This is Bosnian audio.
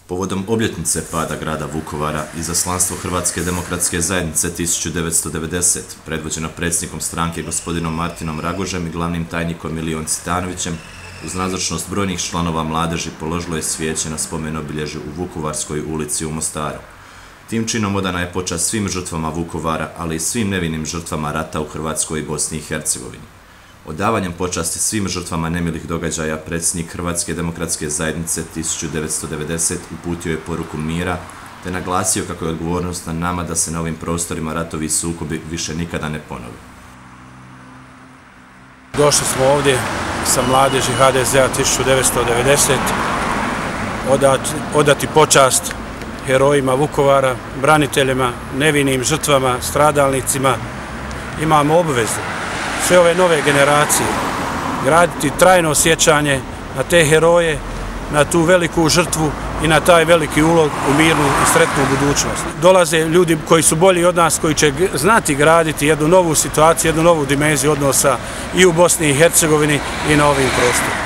Povodom obljetnice pada grada Vukovara, Izaslanstvo Hrvatske demokratske zajednice 1990, predvođeno predsjednikom stranke gospodinom Martinom Ragužem i glavnim tajnikom Ilijom Citanovićem, uz nazočnost brojnih članova mladeži položilo je svijeće na spomen obilježju u Vukovarskoj ulici u Mostaru. Tim činom odana je počast svim žrtvama Vukovara, ali i svim nevinim žrtvama rata u Hrvatskoj i Bosni i Hercegovini. Odavanjem počasti svim žrtvama nemilih događaja, predsjednik Hrvatske demokratske zajednice 1990 uputio je poruku mira, te naglasio kako je odgovornost na nama da se na ovim prostorima ratovi i sukobi više nikada ne ponove. Došli smo ovdje sa mladeži HDZ-a 1990 odati počast herojima Vukovara, braniteljima, nevinim žrtvama, stradalnicima. Imamo obvezu sve ove nove generacije graditi trajno sjećanje na te heroje, na tu veliku žrtvu i na taj veliki ulog u mirnu i sretnu budućnost. Dolaze ljudi koji su bolji od nas, koji će znati graditi jednu novu situaciju, jednu novu dimenziju odnosa i u Bosni i Hercegovini i na ovim prostorima.